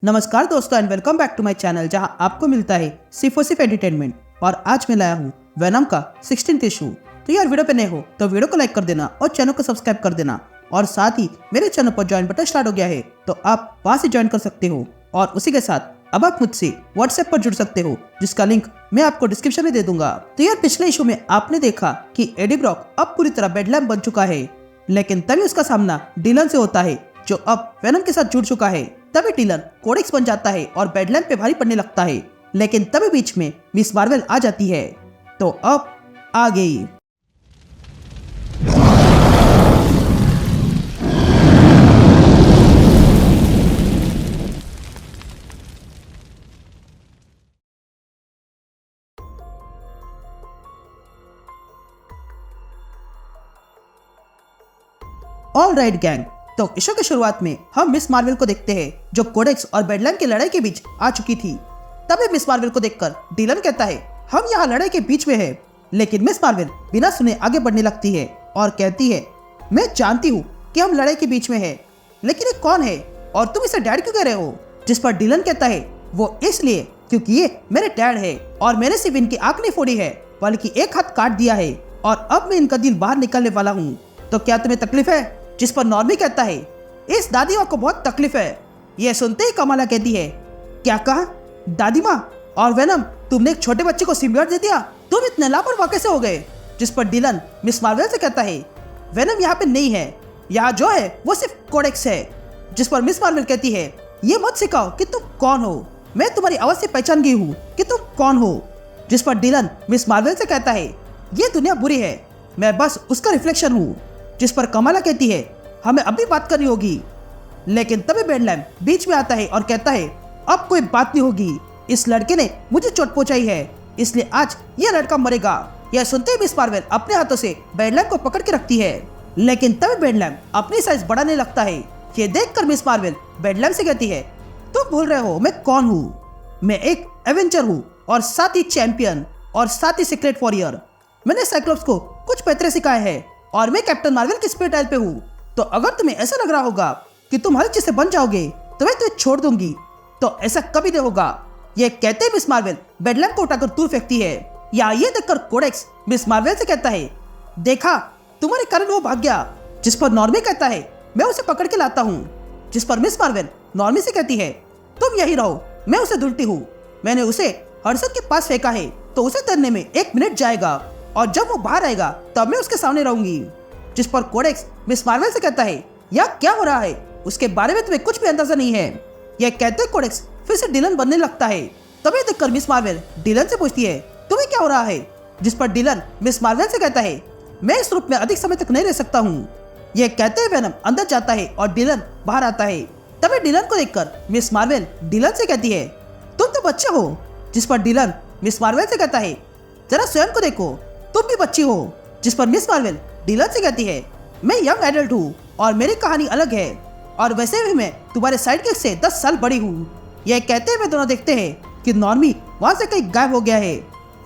नमस्कार दोस्तों and welcome back to my channel जहां आपको मिलता है सिर्फ और सिर्फ एंटरटेनमेंट। और आज मैं लाया हूं वेनम का 16th इशू। तो यार वीडियो पे नए हो तो वीडियो को लाइक कर देना और चैनल को सब्सक्राइब कर देना। और साथ ही मेरे चैनल पर ज्वाइन बटन स्टार्ट हो गया है तो आप वहां से ज्वाइन कर सकते हो। और उसी के साथ अब आप मुझसे व्हाट्सएप पर जुड़ सकते हो जिसका लिंक मैं आपको डिस्क्रिप्शन में दे दूंगा। तो यार पिछले इशू में आपने देखा कि एडी ब्रॉक अब पूरी तरह बेडलैम बन चुका है, लेकिन तभी उसका सामना डिलन से होता है जो अब वेनम के साथ जुड़ चुका है। तभी डिलन कोडेक्स बन जाता है और बेडलैम पे भारी पड़ने लगता है, लेकिन तभी बीच में मिस मार्वल आ जाती है। तो अब आ गई। ऑल राइट गैंग, तो इशू की शुरुआत में हम मिस मार्वल को देखते हैं जो कोडेक्स और बेडलैम की लड़ाई के बीच आ चुकी थी। तभी मिस मार्वल को देखकर डिलन कहता है हम यहाँ लड़ाई के बीच में हैं। लेकिन मिस मार्वल बिना सुने आगे बढ़ने लगती है और कहती है मैं जानती हूँ कि हम लड़ाई के बीच में हैं, लेकिन ये कौन है और तुम इसे डैड क्यों कह रहे हो? जिस पर डिलन कहता है वो इसलिए क्योंकि ये मेरे डैड है और मैंने सिर्फ इनकी आंख नहीं फोड़ी है बल्कि एक हाथ काट दिया है और अब मैं इनका दिल बाहर निकालने वाला हूँ। तो क्या तुम्हें तकलीफ है? जिस पर नॉर्मी कहता है इस दादी माँ को बहुत तकलीफ है। यह सुनते ही कमाला कहती है क्या कहा? दादी माँ और वेनम, तुमने एक छोटे बच्चे को सिम्बियोट दे दिया, तुम इतने लापरवाह कैसे हो गए? जिस पर डिलन मिस मार्वल से कहता है वेनम यहाँ पे नहीं है, यहाँ जो है वो सिर्फ कोडेक्स है। जिस पर मिस मार्वल कहती है ये मत सिखाओ कि तुम कौन हो, मैं तुम्हारी आवाज से पहचान गई हूँ कि तुम कौन हो। जिस पर डिलन मिस मार्वल से कहता है ये दुनिया बुरी है, मैं बस उसका रिफ्लेक्शन हूँ। जिस पर कमाला कहती है हमें अभी बात करनी होगी। लेकिन तभी बेडलैम बीच में आता है और कहता है अब कोई बात नहीं होगी, इस लड़के ने मुझे चोट पहुंचाई है इसलिए आज यह लड़का मरेगा। यह सुनते ही मिस मार्वल अपने हाथों से बेडलैम को पकड़ के रखती है, लेकिन तभी बेडलैम अपनी साइज बढ़ाने लगता है। ये देखकर मिस मार्वल बेडलैम से कहती है तुम भूल रहे हो मैं कौन हूँ, मैं एक एवेंजर हूँ और साथ ही चैंपियन और साथ ही सीक्रेट वॉरियर। मैंने साइक्लोप्स को कुछ पैतरे सिखाए हैं और मैं कैप्टन मार्वल की स्पिरिट टाइल पे हूँ। तो अगर तुम्हें ऐसा लग रहा होगा कि तुम हर चीज से बन जाओगे तो मैं तुम्हें छोड़ दूंगी, तो ऐसा कभी नहीं होगा। ये कहते ही मिस मार्वल बेडलैम को उठाकर दूर फेंकती है। या ये देखकर कोडेक्स मिस मार्वल से कहता है देखा तुम्हारे कारण वो भाग गया। जिस पर नॉर्मी कहता है मैं उसे पकड़ के लाता हूँ। जिस पर मिस मार्वल नॉर्मी से कहती है तुम यही रहो, मैं उसे ढूंढती हूँ, मैंने उसे हडसन के पास फेंका है तो उसे तैरने में 1 मिनट जाएगा और जब वो बाहर आएगा तब मैं उसके सामने रहूंगी। जिस पर कोडेक्स मिस मार्वल से कहता है यह क्या हो रहा है, उसके बारे में तुम्हें कुछ भी अंदाजा नहीं है। यह कहते कोडेक्स फिर से डिलन बनने लगता है। तभी देखकर मिस मार्वल डिलन से पूछती है तुम्हें क्या हो रहा है? जिस पर डिलन मिस मार्वल से कहता है मैं इस रूप में अधिक समय तक नहीं रह सकता हूँ। यह कहते हुए वेनम अंदर जाता है और डिलन बाहर आता है। तभी डिलन को देखकर मिस मार्वल डिलन से कहती है तुम तो बच्चे हो। जिस पर डिलन मिस मार्वल से कहता है जरा स्वयं को देखो, तुम भी बच्ची हो। जिस पर मिस मार्वल डिलन से कहती है मैं यंग एडल्ट हूँ और मेरी कहानी अलग है और वैसे भी मैं तुम्हारे साइड किक से 10 साल बड़ी हूँ। यह कहते हुए दोनों देखते हैं कि नॉर्मी वहाँ से कहीं गायब हो गया है।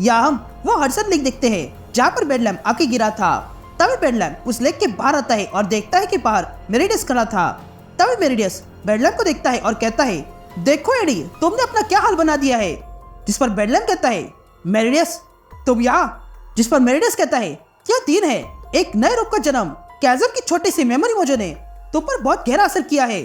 या हम वो हडसन लेक देखते हैं जहाँ पर बेडलैम आके गिरा था। तभी बेडलैम उस लेक के बाहर आता है और देखता है कि बाहर मेरिडियस खड़ा था। तभी मेरिडियस बेडलैम को देखता है और कहता है देखो एडी तुमने अपना क्या हाल बना दिया है। जिस पर बेडलैम कहता है मेरिडियस तुम यहाँ? जिस पर मेरिडियस कहता है यह दिन है एक नए रूप का जन्म, कैज़म की छोटी सी मेमोरी मोजो ने तुम पर बहुत गहरा असर किया है।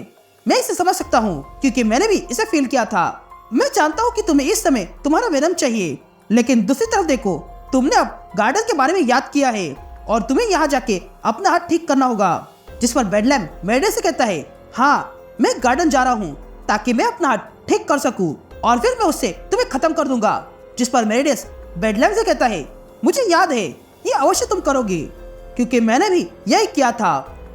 मैं इसे समझ सकता हूँ क्योंकि मैंने भी इसे फील किया था। मैं जानता हूँ कि तुम्हें इस समय तुम्हारा वेनम चाहिए, लेकिन दूसरी तरफ देखो तुमने अब गार्डन के बारे में याद किया है और तुम्हें यहाँ जाके अपना हाथ ठीक करना होगा। जिस पर बेडलैम मेरिडियस से कहता है हाँ मैं गार्डन जा रहा हूँ ताकि मैं अपना हाथ ठीक कर सकूँ और फिर मैं उससे तुम्हें खत्म कर दूंगा। जिस पर मेरिडियस बेडलैम से कहता है मुझे याद है ये अवश्य तुम करोगे क्योंकि मैंने भी यही किया था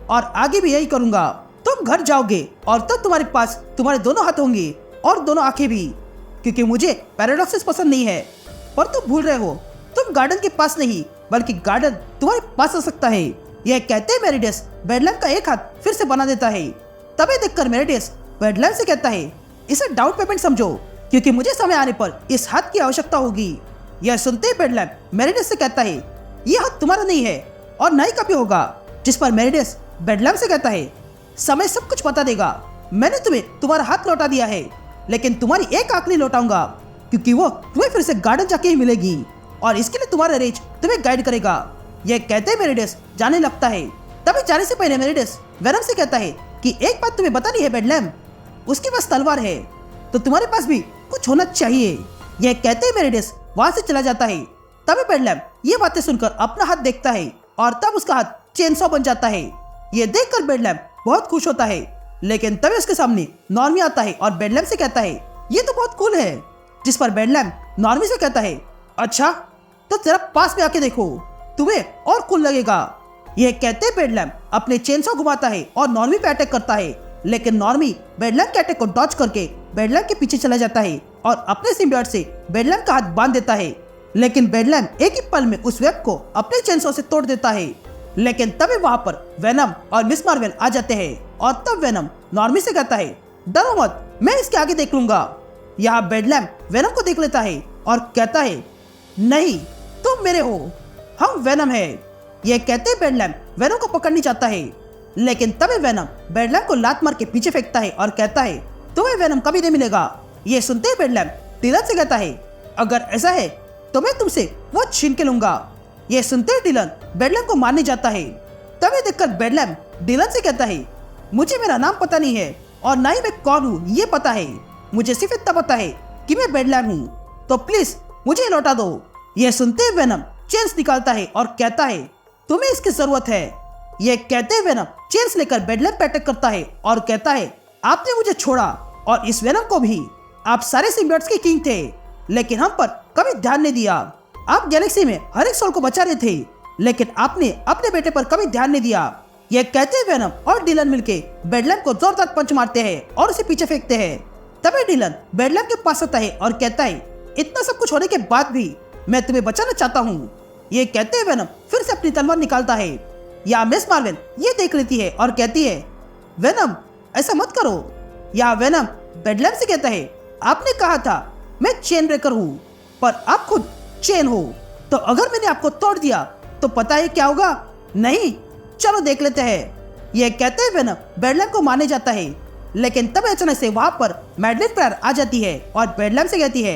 और आगे भी यही करूंगा। तुम घर जाओगे और तब तुम्हारे पास तुम्हारे दोनों हाथ होंगे और दोनों आंखें भी, क्योंकि मुझे पैराडॉक्सिस पसंद नहीं है। पर तुम भूल रहे हो तुम गार्डन के पास नहीं बल्कि गार्डन तुम्हारे पास आ सकता है। यह कहते ही मेरिडियस बेडलैम का एक हाथ फिर से बना देता है। तभी देखकर मेरिडियस बेडलैम से कहता है इसे डाउन पेमेंट समझो क्योंकि मुझे समय आने पर इस हाथ की आवश्यकता होगी। यह सुनते ही बेडलैम मेरिडियस से कहता है यह हाथ तुम्हारा नहीं है और नहीं कभी होगा। जिस पर मेरिडियस बेडलैम से कहता है समय सब कुछ बता देगा, मैंने तुम्हें तुम्हारा हाथ लौटा दिया है लेकिन तुम्हारी एक आंख नहीं लौटाऊंगा, क्योंकि वो तुम्हें फिर से गार्डन जाके ही मिलेगी और इसके लिए तुम्हारा रेज तुम्हें गाइड करेगा। ये कहते मेरिडस जाने लगता है। तभी जाने से पहले मेरिडस वेनम से कहता है कि एक बात तुम्हें बतानी है बेडलैम, उसके पास तलवार है तो तुम्हारे पास भी कुछ होना चाहिए। यह कहते ही मेरिडस वहां से चला जाता है। तभी बेडलैम ये बातें सुनकर अपना हाथ देखता है और तब उसका हाथ चेनसॉ बन जाता है। ये देखकर बेडलैम बहुत खुश होता है, लेकिन तभी उसके सामने नॉर्मी आता है और बेडलैम से कहता है ये तो बहुत कूल है। जिस पर बेडलैम नॉर्मी से कहता है अच्छा तो जरा पास में आके देखो, तुम्हें और कूल लगेगा। यह कहते बेडलैम अपने चेनसॉ घुमाता है और नॉर्मी पे अटैक करता है, लेकिन नॉर्मी बेडलैम के अटैक को डॉज करके बेडलैम के पीछे चला जाता है और अपने सिम्बियोट से बेडलैम का हाथ बांध देता है। लेकिन बेडलैम एक ही पल में उस वेब को अपने चेनसॉ से तोड़ देता है। लेकिन तभी वहां पर वेनम और मिस मार्वल आ जाते हैं और तब वेनम नॉर्मी से कहता है डरो मत, मैं इसके आगे देख लूंगा। यहाँ बेडलैम वेनम को देख लेता है और कहता है नहीं तुम मेरे हो, हम वेनम है। यह कहते बेडलैम वेनम को पकड़ने चाहता है, लेकिन तभी वेनम बेडलैम को लात मार के पीछे फेंकता है और कहता है तुम्हें वेनम कभी नहीं मिलेगा। ये सुनते ही बेडलैम डिलन से कहता है अगर ऐसा है तो मैं तुमसे वो छीन के लूंगा। ये सुनते ही डिलन बेडलैम को मारने जाता है। तभी देखकर बेडलैम डिलन से कहता है मुझे मेरा नाम पता नहीं है और ना ही मैं कौन हूँ ये पता है, मुझे सिर्फ इतना पता है कि मैं बेडलैम हूँ, तो प्लीज मुझे लौटा दो। यह सुनते ही वेनम चेन्स निकालता है और कहता है तुम्हें इसकी जरूरत है। यह कहते ही वेनम चेन्स लेकर बेडलैम पे अटैक करता है और कहता है आपने मुझे छोड़ा और इस वेनम को भी। आप सारे सिम्बियोट्स के किंग थे, लेकिन हम पर कभी ध्यान नहीं दिया। आप गैलेक्सी में हर एक सोल को बचा रहे थे, लेकिन आपने अपने बेटे पर कभी ध्यान नहीं दिया। यह कहते ही वेनम और डिलन मिलके बेडलैम को जोरदार पंच मारते हैं और उसे पीछे फेंकते हैं। तभी डिलन बेडलैम के पास आता है और कहता है इतना सब कुछ होने के बाद भी मैं तुम्हें बचाना चाहता हूँ। ये कहते ही वेनम फिर से अपनी तलवार निकालता है। या मिस मार्वल ये देख लेती है और कहती है वेनम ऐसा मत करो। या वेनम बेडलैम से कहता है आपने कहा था मैं चेन ब्रेकर हूँ, पर आप खुद चेन हो, तो अगर मैंने आपको तोड़ दिया तो पता है क्या होगा? नहीं, चलो देख लेते हैं। यह कहते हुए वेनम बेडलैम को मारने जाता है, लेकिन तब अचानक से वहां पर मैडलिन प्रेयर आ जाती है और बेडलैम से कहती है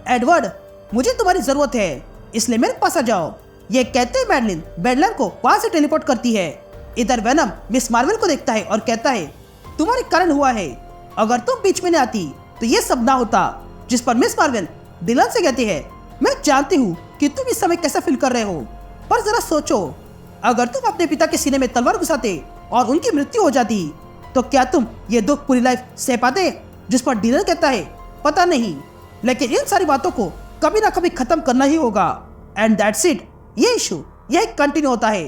एडवर्ड मुझे तुम्हारी जरूरत है, इसलिए मेरे पास आ जाओ। यह कहते हुए मैडलिन बेडलैम को वहां से टेलीपोर्ट करती है। इधर वेनम मिस मार्वल को देखता है और कहता है तुम्हारे कारण हुआ है, अगर तुम बीच में न आती तो ये सब ना होता। जिस पर मिस मार्वल डिलन से कहती है मैं जानती हूँ कि तुम इस समय कैसा फील कर रहे हो, पर जरा सोचो अगर तुम अपने पिता के सीने में तलवार घुसाते और उनकी मृत्यु हो जाती तो क्या तुम ये दुख पूरी लाइफ सह पाते? जिस पर डिलन कहता है पता नहीं, लेकिन इन सारी बातों को कभी ना कभी खत्म करना ही होगा। And that's it. ये इशू यही कंटिन्यू होता है।